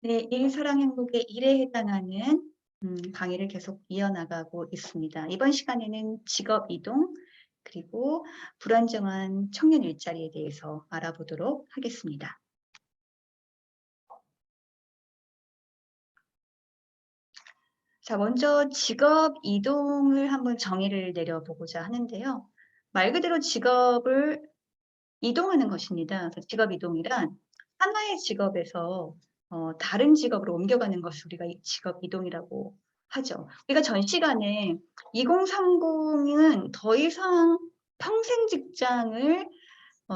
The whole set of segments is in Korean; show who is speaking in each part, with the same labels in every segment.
Speaker 1: 네, 일, 사랑, 행복의 일에 해당하는 강의를 계속 이어나가고 있습니다. 이번 시간에는 직업 이동, 그리고 불안정한 청년 일자리에 대해서 알아보도록 하겠습니다. 자, 먼저 직업 이동을 한번 정의를 내려보고자 하는데요. 말 그대로 직업을 이동하는 것입니다. 그래서 직업 이동이란 하나의 직업에서 다른 직업으로 옮겨가는 것을 우리가 직업 이동이라고 하죠. 우리가 전 시간에 2030은 더 이상 평생 직장을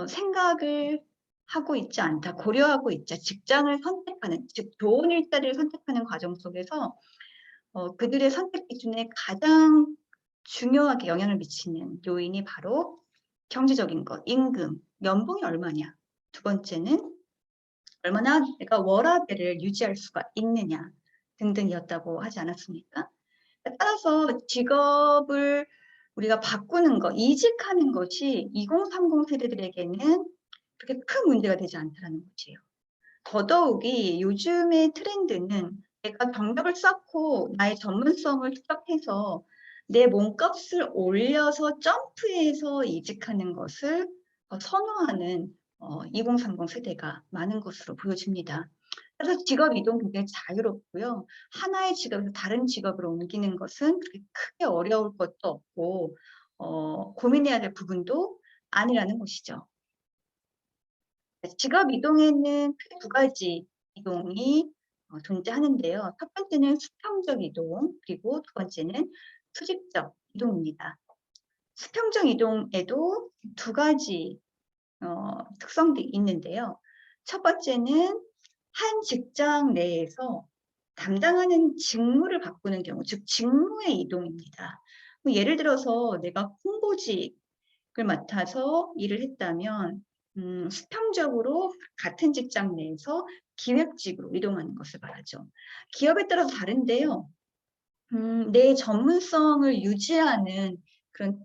Speaker 1: 생각을 하고 있지 않다, 고려하고 있자, 직장을 선택하는, 즉 좋은 일자리를 선택하는 과정 속에서 그들의 선택 기준에 가장 중요하게 영향을 미치는 요인이 바로 경제적인 것, 임금, 연봉이 얼마냐. 두 번째는 얼마나 내가 워라밸을 유지할 수가 있느냐 등등이었다고 하지 않았습니까? 따라서 직업을 우리가 바꾸는 것, 이직하는 것이 2030 세대들에게는 그렇게 큰 문제가 되지 않다는 것이에요. 더더욱이 요즘의 트렌드는 내가 경력을 쌓고 나의 전문성을 축적해서 내 몸값을 올려서 점프해서 이직하는 것을 선호하는 2030 세대가 많은 것으로 보여집니다. 그래서 직업 이동 굉장히 자유롭고요. 하나의 직업에서 다른 직업으로 옮기는 것은 그렇게 크게 어려울 것도 없고 고민해야 될 부분도 아니라는 것이죠. 직업 이동에는 크게 두 가지 이동이 존재하는데요. 첫 번째는 수평적 이동, 그리고 두 번째는 수직적 이동입니다. 수평적 이동에도 두 가지 특성들이 있는데요. 첫 번째는 한 직장 내에서 담당하는 직무를 바꾸는 경우, 즉 직무의 이동입니다. 예를 들어서 내가 홍보직을 맡아서 일을 했다면 수평적으로 같은 직장 내에서 기획직으로 이동하는 것을 말하죠. 기업에 따라서 다른데요. 내 전문성을 유지하는 그런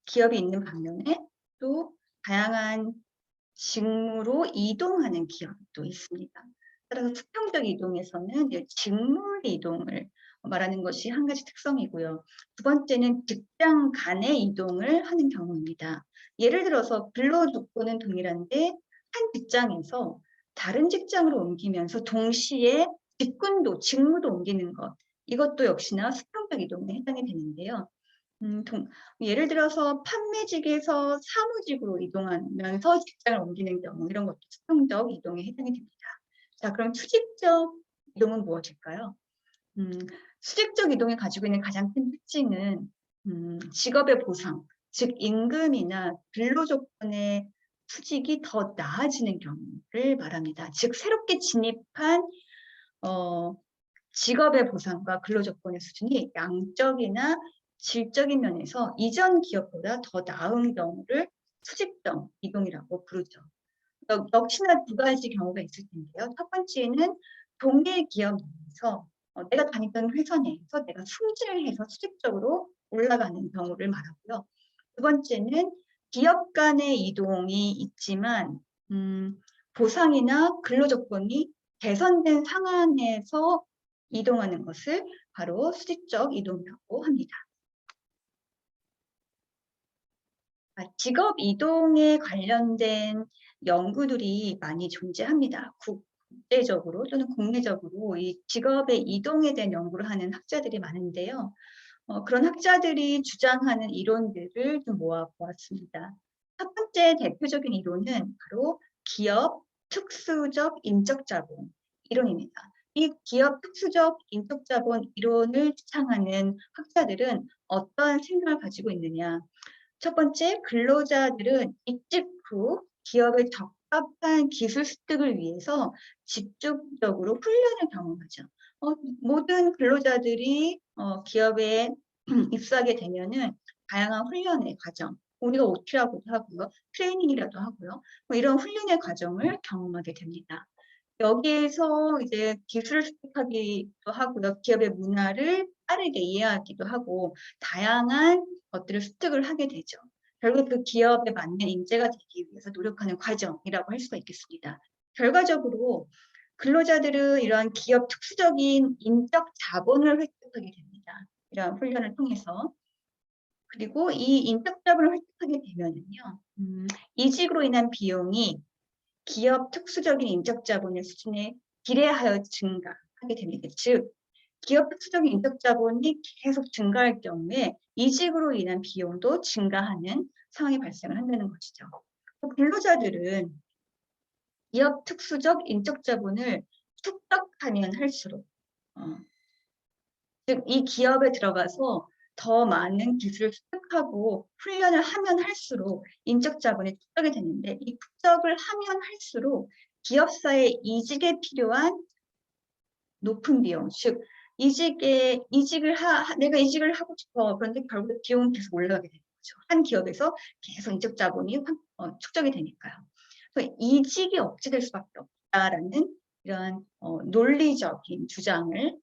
Speaker 1: 기업이 있는 반면에 또 다양한 직무로 이동하는 기업도 있습니다. 따라서 수평적 이동에서는 직무 이동을 말하는 것이 한 가지 특성이고요. 두 번째는 직장 간의 이동을 하는 경우입니다. 예를 들어서 근로 조건은 동일한데 한 직장에서 다른 직장으로 옮기면서 동시에 직무도 옮기는 것. 이것도 역시나 수평적 이동에 해당이 되는데요. 예를 들어서 판매직에서 사무직으로 이동하면서 직장을 옮기는 경우 이런 것도 수평적 이동에 해당이 됩니다. 자, 그럼 수직적 이동은 무엇일까요? 수직적 이동이 가지고 있는 가장 큰 특징은 직업의 보상, 즉 임금이나 근로 조건의 수직이 더 나아지는 경우를 말합니다. 즉 새롭게 진입한 직업의 보상과 근로 조건의 수준이 양적이나 질적인 면에서 이전 기업보다 더 나은 경우를 수직적 이동이라고 부르죠. 역시나 두 가지 경우가 있을 텐데요. 첫 번째는 동일 기업 내에서 내가 다니던 회사 내에서 내가 승진을 해서 수직적으로 올라가는 경우를 말하고요. 두 번째는 기업 간의 이동이 있지만 보상이나 근로 조건이 개선된 상황에서 이동하는 것을 바로 수직적 이동이라고 합니다. 직업 이동에 관련된 연구들이 많이 존재합니다. 국제적으로 또는 국내적으로 이 직업의 이동에 대한 연구를 하는 학자들이 많은데요. 그런 학자들이 주장하는 이론들을 좀 모아보았습니다. 첫 번째 대표적인 이론은 바로 기업 특수적 인적 자본 이론입니다. 이 기업 특수적 인적 자본 이론을 주창하는 학자들은 어떤 생각을 가지고 있느냐. 첫 번째, 근로자들은 이직 후 기업의 적합한 기술 습득을 위해서 집중적으로 훈련을 경험하죠. 모든 근로자들이 기업에 입사하게 되면은 다양한 훈련의 과정, 우리가 OT라고도 하고요, 트레이닝이라도 하고요, 이런 훈련의 과정을 경험하게 됩니다. 여기에서 이제 기술을 습득하기도 하고요, 기업의 문화를 빠르게 이해하기도 하고 다양한 것들을 습득을 하게 되죠. 결국 그 기업에 맞는 인재가 되기 위해서 노력하는 과정이라고 할 수가 있겠습니다. 결과적으로 근로자들은 이러한 기업 특수적인 인적 자본을 획득하게 됩니다. 이러한 훈련을 통해서. 그리고 이 인적 자본을 획득하게 되면은요, 이직으로 인한 비용이 기업 특수적인 인적 자본의 수준에 비례하여 증가하게 됩니다. 즉, 기업 특수적인 인적 자본이 계속 증가할 경우에 이직으로 인한 비용도 증가하는 상황이 발생을 한다는 것이죠. 근로자들은 기업 특수적 인적 자본을 축적하면 할수록, 즉 이 기업에 들어가서 더 많은 기술을 습득하고 훈련을 하면 할수록 인적 자본이 축적이 되는데, 이 축적을 하면 할수록 기업사의 이직에 필요한 높은 비용, 즉 내가 이직을 하고 싶어. 그런데 결국 비용은 계속 올라가게 되는 거죠. 한 기업에서 계속 인적 자본이 축적이 되니까요. 그래서 이직이 억제될 수밖에 없다라는 이런 논리적인 주장을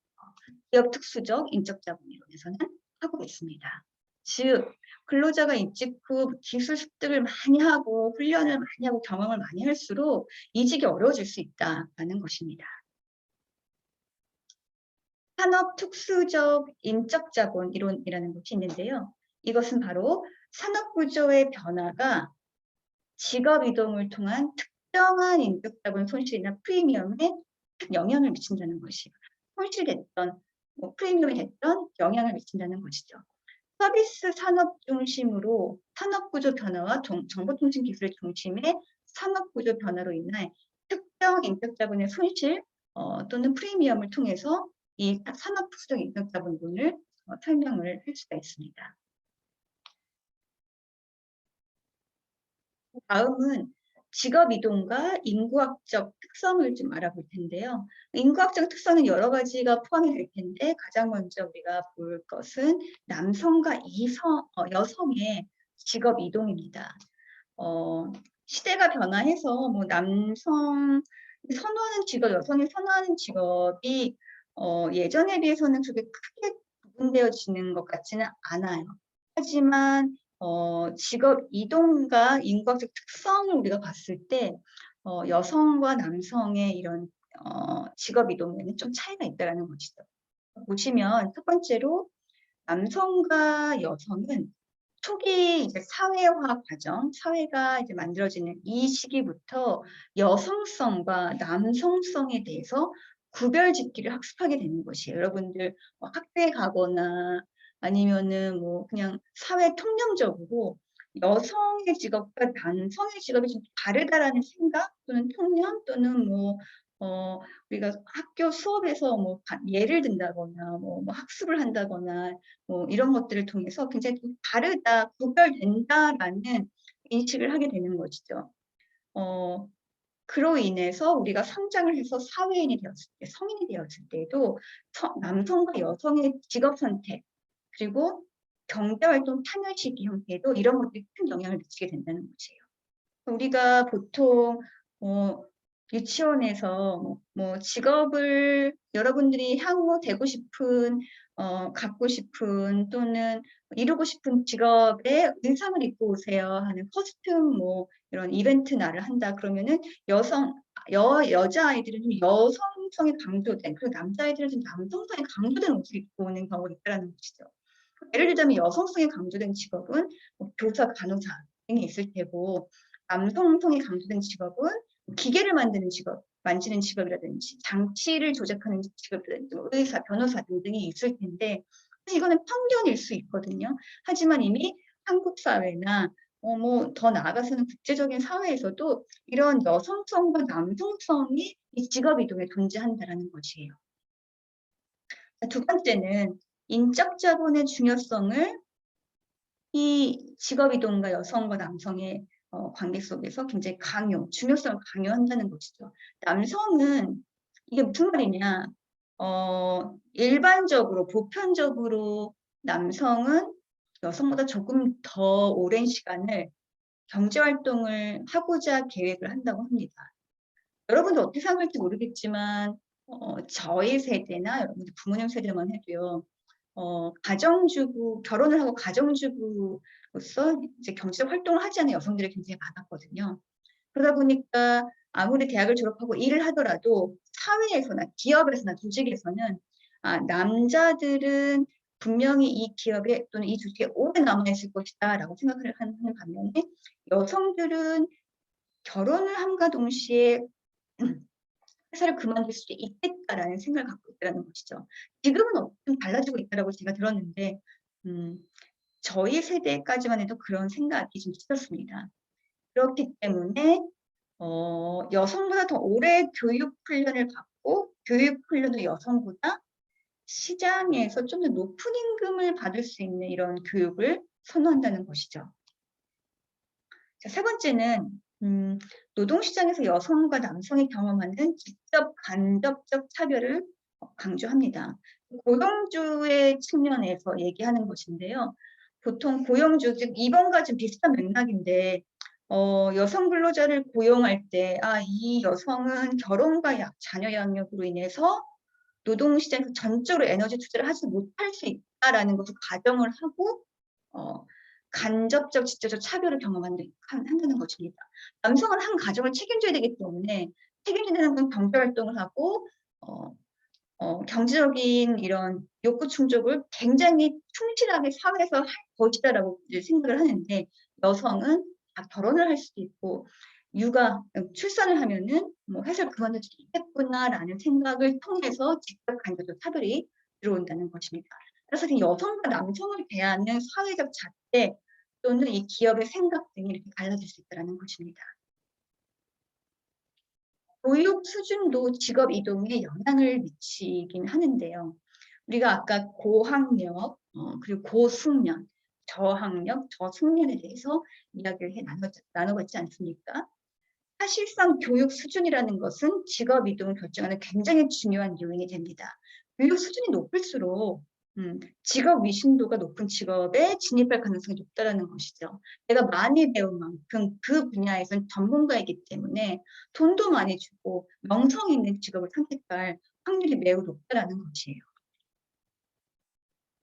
Speaker 1: 기업 특수적 인적 자본 이론에서는 하고 있습니다. 즉, 근로자가 이직 후 기술 습득을 많이 하고 훈련을 많이 하고 경험을 많이 할수록 이직이 어려워질 수 있다는 것입니다. 산업 특수적 인적 자본 이론이라는 것이 있는데요. 이것은 바로 산업 구조의 변화가 직업 이동을 통한 특정한 인적 자본 손실이나 프리미엄에 영향을 미친다는 것이에요. 손실됐던 프리미엄이 됐던 영향을 미친다는 것이죠. 서비스 산업 중심으로 산업 구조 변화와 정보통신 기술의 중심의 산업 구조 변화로 인해 특정 인적 자본의 손실 또는 프리미엄을 통해서 이 산업 특수적 인적 자본론을 설명을 할 수가 있습니다. 다음은 직업 이동과 인구학적 특성을 좀 알아볼 텐데요. 인구학적 특성은 여러 가지가 포함이 될 텐데, 가장 먼저 우리가 볼 것은 남성과 여성의 직업 이동입니다. 시대가 변화해서 뭐 남성 선호하는 직업, 여성이 선호하는 직업이 예전에 비해서는 그게 크게 구분되어지는 것 같지는 않아요. 하지만 직업 이동과 인구학적 특성을 우리가 봤을 때 여성과 남성의 이런 직업 이동에는 좀 차이가 있다는 것이죠. 보시면 첫 번째로 남성과 여성은 초기 이제 사회화 과정, 사회가 이제 만들어지는 이 시기부터 여성성과 남성성에 대해서 구별짓기를 학습하게 되는 것이에요. 여러분들 학교에 가거나 아니면은 뭐 그냥 사회 통념적으로 여성의 직업과 남성의 직업이 좀 다르다라는 생각 또는 통념 또는 우리가 학교 수업에서 예를 든다거나 뭐 학습을 한다거나 이런 것들을 통해서 굉장히 좀 다르다, 구별된다라는 인식을 하게 되는 것이죠. 그로 인해서 우리가 성장을 해서 사회인이 되었을 때, 성인이 되었을 때도 남성과 여성의 직업 선택, 그리고 경제활동 참여 시기 형태에도 이런 것들이 큰 영향을 미치게 된다는 것이에요. 우리가 보통 유치원에서 직업을 여러분들이 향후 되고 싶은 갖고 싶은 또는 이루고 싶은 직업의 의상을 입고 오세요 하는 커스텀 이런 이벤트 날을 한다 그러면은 여자아이들은 좀 여성성이 강조된, 그리고 남자아이들은 좀 남성성이 강조된 옷을 입고 오는 경우가 있다는 것이죠. 예를 들자면 여성성이 강조된 직업은 교사, 간호사 등이 있을 테고, 남성성이 강조된 직업은 기계를 만지는 직업이라든지 장치를 조작하는 직업이라든지 의사, 변호사 등등이 있을 텐데, 이거는 편견일 수 있거든요. 하지만 이미 한국 사회나 더 나아가서는 국제적인 사회에서도 이런 여성성과 남성성이 이 직업 이동에 존재한다는 것이에요. 두 번째는 인적 자본의 중요성을 이 직업 이동과 여성과 남성의 관계 속에서 굉장히 중요성을 강요한다는 것이죠. 남성은 이게 무슨 말이냐? 일반적으로 보편적으로 남성은 여성보다 조금 더 오랜 시간을 경제활동을 하고자 계획을 한다고 합니다. 여러분들 어떻게 생각할지 모르겠지만 저희 세대나 여러분들 부모님 세대만 해도요. 결혼을 하고 가정주부로서 이제 경제적 활동을 하지 않는 여성들이 굉장히 많았거든요. 그러다 보니까 아무리 대학을 졸업하고 일을 하더라도 사회에서나 기업에서나 조직에서는 남자들은 분명히 이 기업에 또는 이 조직에 오래 남아있을 것이다라고 생각을 하는 반면에 여성들은 결혼을 함과 동시에 회사를 그만둘 수도 있겠다라는 생각을 갖고 있다는 것이죠. 지금은 좀 달라지고 있다라고 제가 들었는데 저희 세대까지만 해도 그런 생각이 좀 있었습니다. 그렇기 때문에 여성보다 더 오래 교육 훈련을 받고 교육 훈련도 여성보다 시장에서 좀 더 높은 임금을 받을 수 있는 이런 교육을 선호한다는 것이죠. 자, 세 번째는 노동시장에서 여성과 남성이 경험하는 직접 간접적 차별을 강조합니다. 고용주의 측면에서 얘기하는 것인데요. 보통 고용주, 즉 이번과 좀 비슷한 맥락인데 여성 근로자를 고용할 때 이 여성은 결혼과 자녀 양육으로 인해서 노동시장에서 전적으로 에너지 투자를 하지 못할 수 있다라는 것을 가정을 하고 간접적, 직접적 차별을 한다는 것입니다. 남성은 한 가정을 책임져야 되기 때문에 책임진다는 건 경제활동을 하고 경제적인 이런 욕구 충족을 굉장히 충실하게 사회에서 할 것이다라고 생각을 하는데 여성은 결혼을 할 수도 있고 출산을 하면은 뭐 회사를 그만둘 수도 있겠구나라는 생각을 통해서 직접 간접적 차별이 들어온다는 것입니다. 그래서 여성과 남성을 대하는 사회적 잣대 또는 이 기업의 생각 등이 이렇게 달라질 수 있다는 것입니다. 교육 수준도 직업 이동에 영향을 미치긴 하는데요. 우리가 아까 고학력, 그리고 고숙련, 저학력, 저숙련에 대해서 이야기를 나눠봤지 않습니까? 사실상 교육 수준이라는 것은 직업 이동을 결정하는 굉장히 중요한 요인이 됩니다. 교육 수준이 높을수록 직업 위신도가 높은 직업에 진입할 가능성이 높다는 것이죠. 내가 많이 배운 만큼 그 분야에서는 전문가이기 때문에 돈도 많이 주고 명성 있는 직업을 선택할 확률이 매우 높다는 것이에요.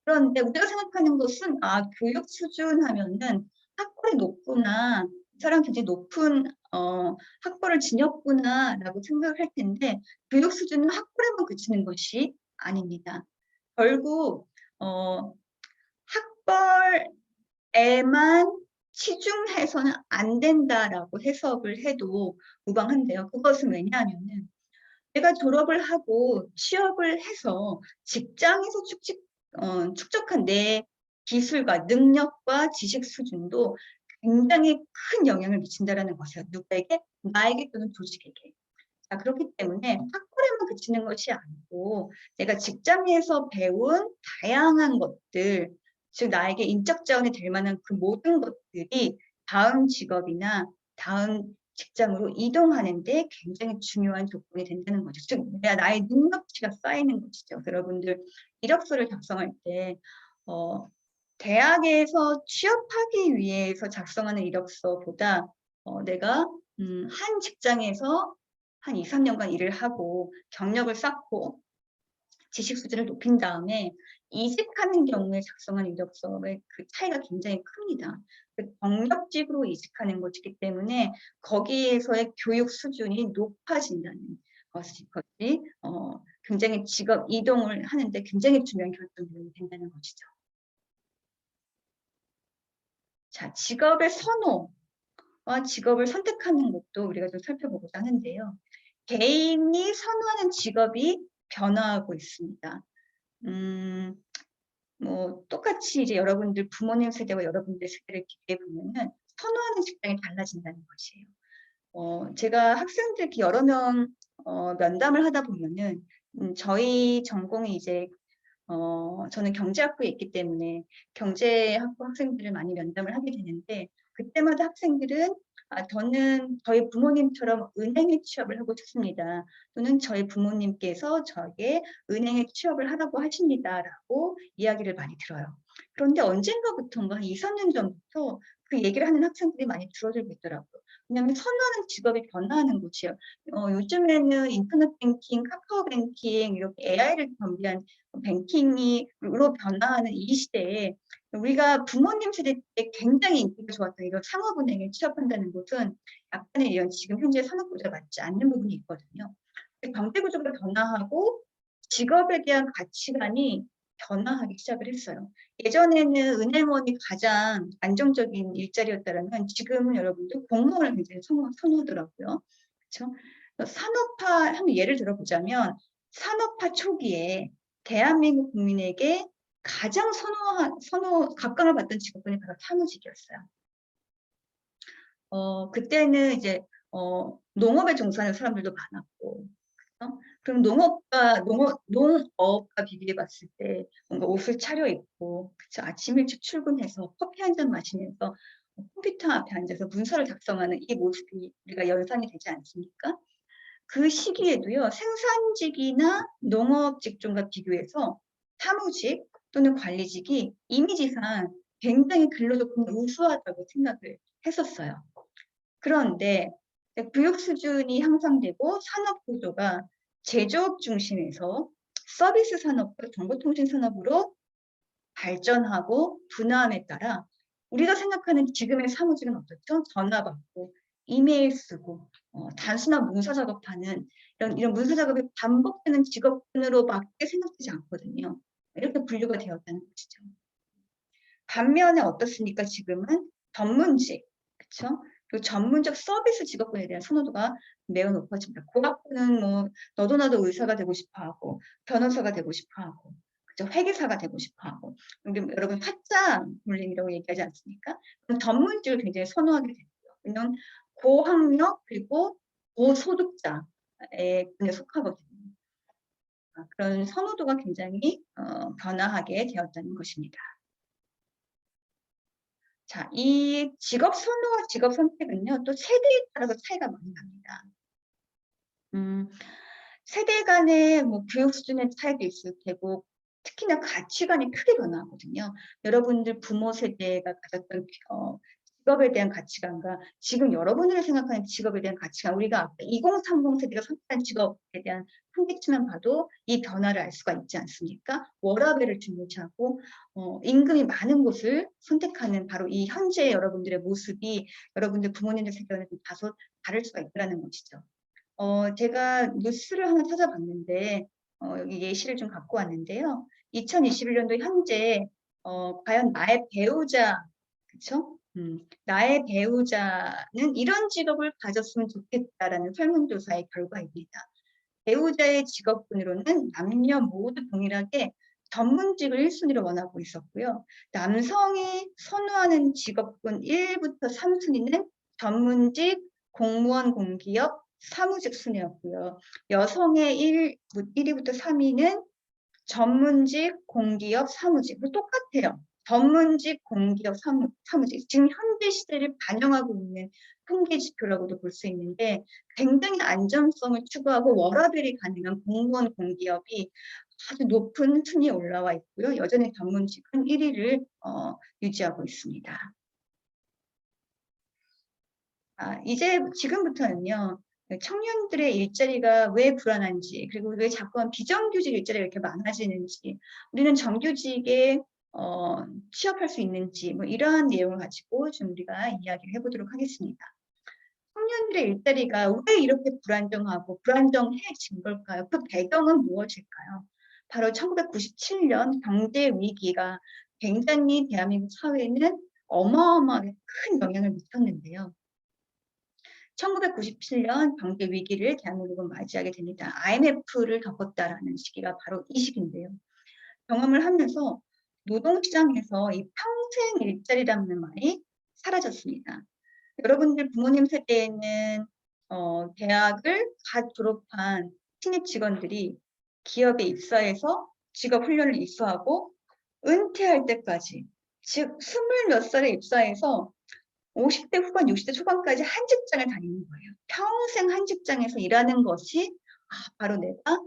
Speaker 1: 그런데 우리가 생각하는 것은 교육 수준 하면은 학벌이 높구나, 이 사람 굉장히 높은 학벌을 지녔구나라고 생각을 할 텐데 교육 수준은 학벌에만 그치는 것이 아닙니다. 결국 학벌에만 치중해서는 안 된다라고 해석을 해도 무방한데요. 그것은 왜냐하면은 내가 졸업을 하고 취업을 해서 직장에서 축적한 내 기술과 능력과 지식 수준도 굉장히 큰 영향을 미친다는 것이에요. 누구에게? 나에게 또는 조직에게. 자, 그렇기 때문에 학벌에만 그치는 것이 아니고 내가 직장에서 배운 다양한 것들, 즉 나에게 인적 자원이 될 만한 그 모든 것들이 다음 직업이나 다음 직장으로 이동하는 데 굉장히 중요한 조건이 된다는 거죠. 즉 나의 능력치가 쌓이는 것이죠. 여러분들 이력서를 작성할 때 대학에서 취업하기 위해서 작성하는 이력서보다 내가 한 직장에서 한 2, 3년간 일을 하고 경력을 쌓고 지식 수준을 높인 다음에 이직하는 경우에 작성한 이력서의 그 차이가 굉장히 큽니다. 경력직으로 이직하는 것이기 때문에 거기에서의 교육 수준이 높아진다는 것이 굉장히 직업 이동을 하는데 굉장히 중요한 결정이 된다는 것이죠. 자, 직업의 선호와 직업을 선택하는 것도 우리가 좀 살펴보고자 하는데요. 개인이 선호하는 직업이 변화하고 있습니다. 뭐 똑같이 이제 여러분들 부모님 세대와 여러분들 세대를 비교해 보면은 선호하는 직장이 달라진다는 것이에요. 제가 학생들 여러 명 면담을 하다 보면은 저희 전공이 이제 저는 경제학부에 있기 때문에 경제학부 학생들을 많이 면담을 하게 되는데 그때마다 학생들은 저는 저희 부모님처럼 은행에 취업을 하고 싶습니다. 또는 저희 부모님께서 저에게 은행에 취업을 하라고 하십니다라고 이야기를 많이 들어요. 그런데 언젠가부터인가 한 2, 3년 전부터 그 얘기를 하는 학생들이 많이 줄어들고 있더라고요. 왜냐하면 선호하는 직업이 변화하는 곳이에요. 요즘에는 인터넷 뱅킹, 카카오 뱅킹 이렇게 AI를 겸비한 뱅킹으로 변화하는 이 시대에 우리가 부모님 세대 때 굉장히 인기가 좋았던 이런 상업은행에 취업한다는 것은 약간의 이런 지금 현재 산업구조에 맞지 않는 부분이 있거든요. 경제 구조가 변화하고 직업에 대한 가치관이 변화하기 시작을 했어요. 예전에는 은행원이 가장 안정적인 일자리였다라면 지금은 여러분들 공무원을 굉장히 선호하더라고요. 그렇죠? 산업화 한번 예를 들어보자면 산업화 초기에 대한민국 국민에게 가장 각광을 받던 직업군이 바로 사무직이었어요. 그때는 이제 농업에 종사하는 사람들도 많았고, 그럼 농업과 비교해 봤을 때 뭔가 옷을 차려입고, 그쵸? 아침 일찍 출근해서 커피 한 잔 마시면서 컴퓨터 앞에 앉아서 문서를 작성하는 이 모습이 우리가 연상이 되지 않습니까? 그 시기에도요, 생산직이나 농업 직종과 비교해서 사무직 또는 관리직이 이미지상 굉장히 근로조건이 우수하다고 생각을 했었어요. 그런데 교육 수준이 향상되고 산업 구조가 제조업 중심에서 서비스 산업과 정보통신 산업으로 발전하고 분화함에 따라 우리가 생각하는 지금의 사무직은 어떻죠? 전화 받고 이메일 쓰고 단순한 문서 작업하는 이런 문서 작업이 반복되는 직업군으로밖에 생각되지 않거든요. 이렇게 분류가 되었다는 것이죠. 반면에 어떻습니까? 지금은 전문직, 그렇죠? 그 전문적 서비스 직업군에 대한 선호도가 매우 높아집니다. 고학부는 뭐 너도 나도 의사가 되고 싶어하고 변호사가 되고 싶어하고 그죠? 회계사가 되고 싶어하고 여러분 타짜 물림이라고 얘기하지 않습니까? 그런 전문직을 굉장히 선호하게 되고요. 왜냐하면 고학력 그리고 고소득자에 속하거든요. 그런 선호도가 굉장히 변화하게 되었다는 것입니다. 자, 이 직업 선호와 직업 선택은요, 또 세대에 따라서 차이가 많이 납니다. 세대 간의 뭐 교육 수준의 차이도 있을 테고, 특히나 가치관이 크게 변화하거든요. 여러분들 부모 세대가 가졌던 직업에 대한 가치관과 지금 여러분들이 생각하는 직업에 대한 가치관, 우리가 아까 2030 세대가 선택한 직업에 대한 한계치만 봐도 이 변화를 알 수가 있지 않습니까? 워라밸을 중요시하고 임금이 많은 곳을 선택하는 바로 이 현재 여러분들의 모습이 여러분들 부모님들 세대와는 좀 다소 다를 수가 있다는 것이죠. 제가 뉴스를 하나 찾아봤는데 여기 예시를 좀 갖고 왔는데요. 2021년도 현재 과연 나의 배우자, 그쵸? 나의 배우자는 이런 직업을 가졌으면 좋겠다라는 설문조사의 결과입니다. 배우자의 직업군으로는 남녀 모두 동일하게 전문직을 1순위로 원하고 있었고요. 남성이 선호하는 직업군 1부터 3순위는 전문직, 공무원, 공기업, 사무직 순이었고요. 여성의 1위부터 3위는 전문직, 공기업, 사무직. 똑같아요. 전문직, 공기업, 사무직. 지금 현대 시대를 반영하고 있는 통계 지표라고도 볼 수 있는데 굉장히 안정성을 추구하고 워라밸이 가능한 공무원, 공기업이 아주 높은 순위에 올라와 있고요. 여전히 전문직은 1위를 유지하고 있습니다. 이제 지금부터는요. 청년들의 일자리가 왜 불안한지 그리고 왜 자꾸만 비정규직 일자리가 이렇게 많아지는지 우리는 정규직에 취업할 수 있는지 뭐 이러한 내용을 가지고 좀 우리가 이야기를 해보도록 하겠습니다. 청년들의 일자리가 왜 이렇게 불안정하고 불안정해진 걸까요? 그 배경은 무엇일까요? 바로 1997년 경제 위기가 굉장히 대한민국 사회에는 어마어마하게 큰 영향을 미쳤는데요. 1997년 경제 위기를 대한민국은 맞이하게 됩니다. IMF를 겪었다라는 시기가 바로 이 시기인데요. 경험을 하면서 노동시장에서 이 평생 일자리라는 말이 사라졌습니다. 여러분들 부모님 세대에는 대학을 갓 졸업한 신입 직원들이 기업에 입사해서 직업 훈련을 입수하고 은퇴할 때까지 즉 20몇 살에 입사해서 50대 후반, 60대 초반까지 한 직장을 다니는 거예요. 평생 한 직장에서 일하는 것이 바로 내가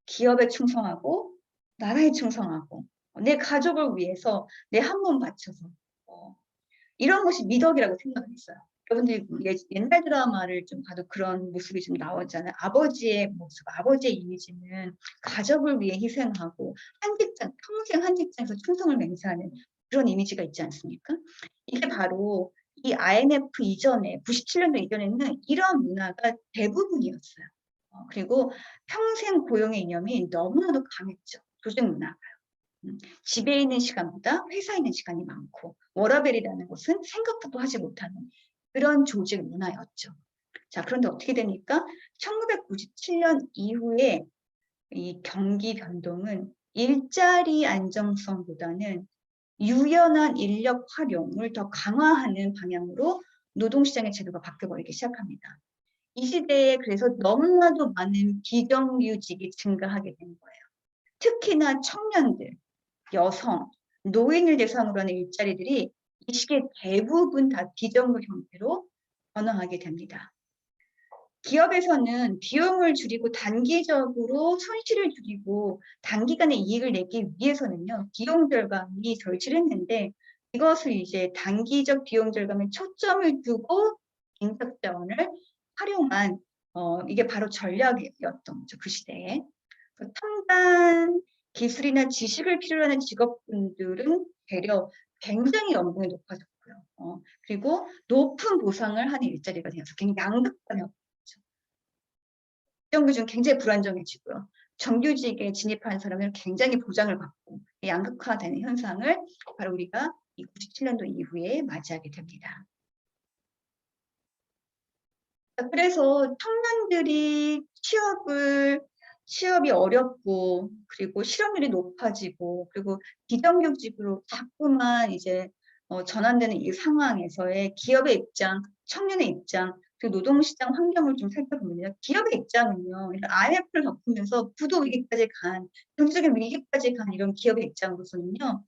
Speaker 1: 기업에 충성하고 나라에 충성하고 내 가족을 위해서 내 한 몸 바쳐서 이런 것이 미덕이라고 생각을 했어요. 여러분들이 옛날 드라마를 좀 봐도 그런 모습이 좀 나오잖아요. 아버지의 모습, 아버지의 이미지는 가족을 위해 희생하고 한 직장, 평생 한 직장에서 충성을 맹세하는 그런 이미지가 있지 않습니까? 이게 바로 이 IMF 이전에 97년도 이전에는 이런 문화가 대부분이었어요. 그리고 평생 고용의 이념이 너무나도 강했죠. 조직 문화가요. 집에 있는 시간보다 회사에 있는 시간이 많고 워라밸이라는 것은 생각도 하지 못하는 그런 조직 문화였죠. 자, 그런데 어떻게 되니까 1997년 이후에 이 경기 변동은 일자리 안정성보다는 유연한 인력 활용을 더 강화하는 방향으로 노동시장의 제도가 바뀌어버리기 시작합니다. 이 시대에 그래서 너무나도 많은 비정규직이 증가하게 된 거예요. 특히나 청년들, 여성, 노인을 대상으로 하는 일자리들이 이 시기에 대부분 다 비정규 형태로 변화하게 됩니다. 기업에서는 비용을 줄이고 단기적으로 손실을 줄이고 단기간에 이익을 내기 위해서는요, 비용 절감이 절실했는데 이것을 이제 단기적 비용 절감에 초점을 두고 인적 자원을 활용한 이게 바로 전략이었던 거죠, 그 시대에. 첨단 기술이나 지식을 필요로 하는 직업군들은 되려 굉장히 연봉이 높아졌고요. 그리고 높은 보상을 하는 일자리가 되어서 굉장히 양극화되었죠. 비정규직은 굉장히 불안정해지고요. 정규직에 진입하는 사람은 굉장히 보장을 받고 양극화되는 현상을 바로 우리가 이 97년도 이후에 맞이하게 됩니다. 그래서 청년들이 취업이 어렵고 그리고 실업률이 높아지고 그리고 비정규직으로 자꾸만 이제 전환되는 이 상황에서의 기업의 입장, 청년의 입장, 그리고 노동시장 환경을 좀 살펴보면요. 기업의 입장은요. IMF를 겪으면서 부도 위기까지 간, 경제적인 위기까지 간 이런 기업의 입장으로서는요.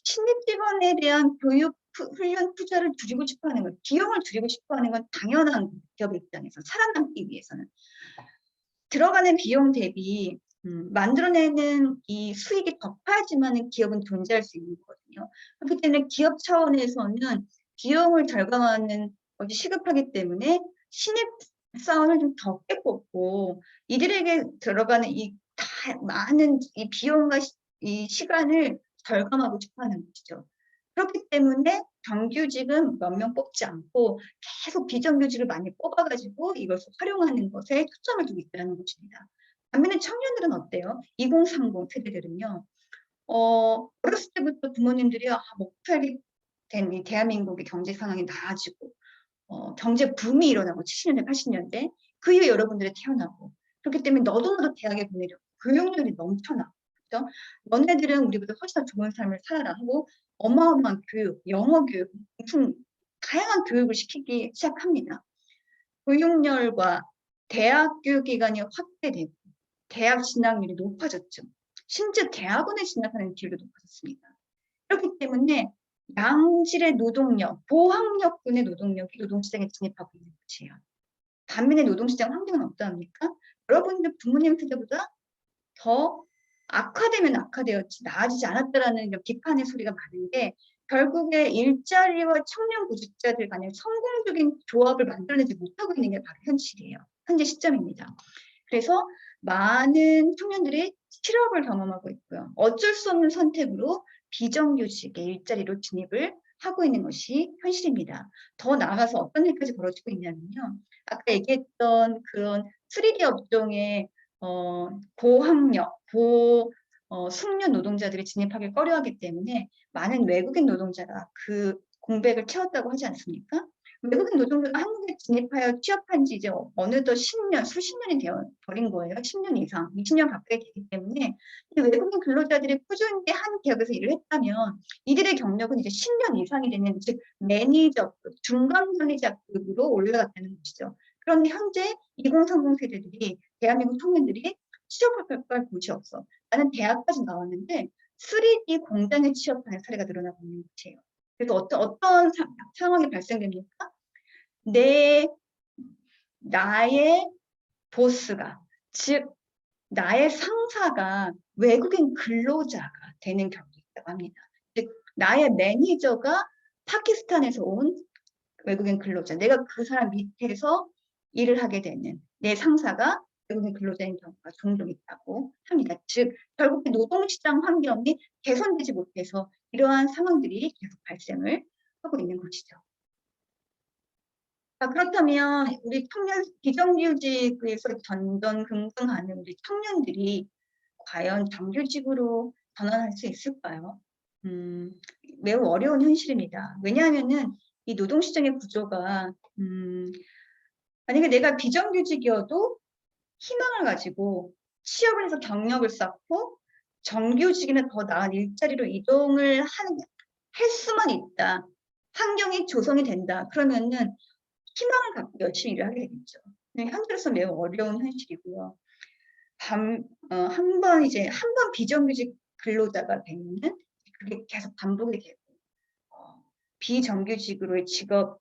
Speaker 1: 신입 직원에 대한 교육, 훈련 투자를 줄이고 싶어하는 것, 비용을 줄이고 싶어하는 건 당연한 기업의 입장에서 살아남기 위해서는 들어가는 비용 대비 만들어내는 이 수익이 더 커야지만 기업은 존재할 수 있는 거거든요. 그렇기 때문에 기업 차원에서는 비용을 절감하는 것이 시급하기 때문에 신입 사원을 좀 적게 뽑고 이들에게 들어가는 이 많은 이 비용과 이 시간을 절감하고 싶어하는 것이죠. 그렇기 때문에 정규직은 몇 명 뽑지 않고 계속 비정규직을 많이 뽑아가지고 이것을 활용하는 것에 초점을 두고 있다는 것입니다. 반면에 청년들은 어때요? 2030 세대들은요. 어렸을 때부터 부모님들이 못 살게 된 이 대한민국의 경제 상황이 나아지고 경제 붐이 일어나고 70년대, 80년대 그 이후에 여러분들이 태어나고 그렇기 때문에 너도 대학에 보내려고 교육열이 넘쳐나. 그렇죠? 너네들은 우리보다 훨씬 더 좋은 삶을 살아라 하고 어마어마한 교육, 영어 교육, 무슨 다양한 교육을 시키기 시작합니다. 교육열과 대학 교육 기간이 확대되고 대학 진학률이 높아졌죠. 심지어 대학원에 진학하는 비율도 높아졌습니다. 그렇기 때문에 양질의 노동력, 고학력군의 노동력이 노동시장에 진입하고 있는 것이에요. 반면에 노동시장 환경은 어떠합니까? 여러분들 부모님 세대보다 더 악화되면 악화되었지 나아지지 않았다라는 이런 비판의 소리가 많은데 결국에 일자리와 청년 구직자들 간의 성공적인 조합을 만들어내지 못하고 있는 게 바로 현실이에요. 현재 시점입니다. 그래서 많은 청년들이 실업을 경험하고 있고요. 어쩔 수 없는 선택으로 비정규직의 일자리로 진입을 하고 있는 것이 현실입니다. 더 나아가서 어떤 일까지 벌어지고 있냐면요. 아까 얘기했던 그런 3D 업종의 고학력, 숙련 노동자들이 진입하기 꺼려하기 때문에 많은 외국인 노동자가 그 공백을 채웠다고 하지 않습니까? 외국인 노동자가 한국에 진입하여 취업한 지 이제 어느덧 10년, 수십 년이 되어 버린 거예요. 10년 이상, 20년 가까이 되기 때문에 이 외국인 근로자들이 꾸준히 한 기업에서 일을 했다면 이들의 경력은 이제 10년 이상이 되는 즉 매니저급, 중간 관리자급으로 올라갔다는 것이죠. 그런데 현재 2030 세대들이 대한민국 청년들이 취업할 곳이 없어. 나는 대학까지 나왔는데 3D 공장에 취업하는 사례가 늘어나고 있는 것이에요. 그래서 어떤 상황이 발생됩니까? 나의 보스가, 즉 나의 상사가 외국인 근로자가 되는 경우가 있다고 합니다. 즉 나의 매니저가 파키스탄에서 온 외국인 근로자, 내가 그 사람 밑에서 일을 하게 되는 내 상사가 외국인 근로자인 경우가 종종 있다고 합니다. 즉 결국에 노동시장 환경이 개선되지 못해서 이러한 상황들이 계속 발생을 하고 있는 것이죠. 자, 그렇다면 우리 청년 비정규직에서 전전긍긍하는 우리 청년들이 과연 정규직으로 전환할 수 있을까요? 매우 어려운 현실입니다. 왜냐하면은 이 노동시장의 구조가 만약에 내가 비정규직이어도 희망을 가지고 취업을 해서 경력을 쌓고 정규직이나 더 나은 일자리로 이동을 할 수만 있다. 환경이 조성이 된다. 그러면은 희망을 갖고 열심히 일을 하게 되겠죠. 현재로서 매우 어려운 현실이고요. 한 번 비정규직 근로자가 되면은 그게 계속 반복이 되고, 비정규직으로의 직업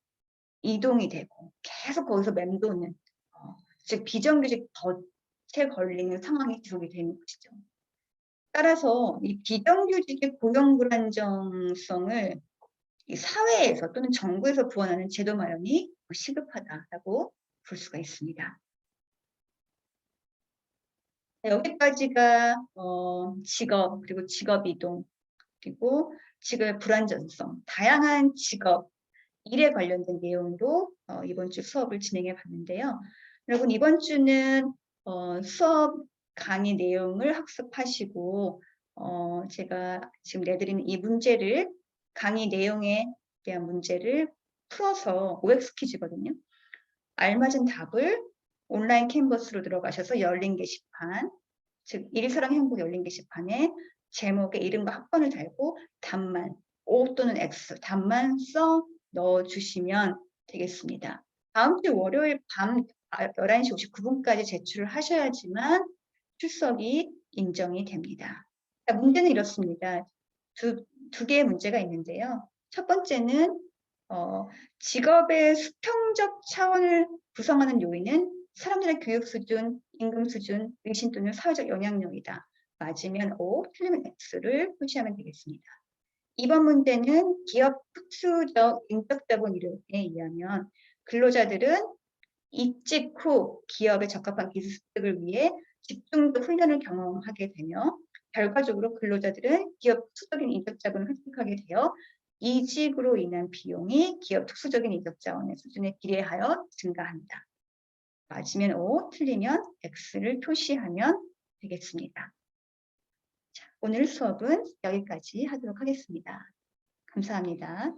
Speaker 1: 이동이 되고, 계속 거기서 맴도는, 즉 비정규직 덫에 걸리는 상황이 지속이 되는 것이죠. 따라서 이 비정규직의 고용 불안정성을 이 사회에서 또는 정부에서 구원하는 제도 마련이 시급하다라고 볼 수가 있습니다. 여기까지가 직업 그리고 직업 이동 그리고 직업의 불안전성, 다양한 직업, 일에 관련된 내용으로 이번 주 수업을 진행해 봤는데요. 여러분 이번 주는 수업 강의 내용을 학습하시고 제가 지금 내드리는 이 문제를 강의 내용에 대한 문제를 풀어서 OX 퀴즈거든요. 알맞은 답을 온라인 캔버스로 들어가셔서 열린 게시판, 즉 일사랑 행복 열린 게시판에 제목에 이름과 학번을 달고 답만 O 또는 X 답만 써 넣어주시면 되겠습니다. 다음 주 월요일 밤 11시 59분까지 제출을 하셔야지만 출석이 인정이 됩니다. 자, 문제는 이렇습니다. 두 개의 문제가 있는데요. 첫 번째는 직업의 수평적 차원을 구성하는 요인은 사람들의 교육 수준, 임금 수준, 위신 또는 사회적 영향력이다. 맞으면 O, 틀리면 X를 표시하면 되겠습니다. 이번 문제는 기업 특수적 인적 자본 이론에 의하면 근로자들은 입직 후 기업에 적합한 기술습득을 위해 집중적 훈련을 경험하게 되며 결과적으로 근로자들은 기업 특수적인 인적 자본을 획득하게 되어 이직으로 인한 비용이 기업 특수적인 인적 자원의 수준에 비례하여 증가한다. 맞으면 O, 틀리면 X를 표시하면 되겠습니다. 자, 오늘 수업은 여기까지 하도록 하겠습니다. 감사합니다.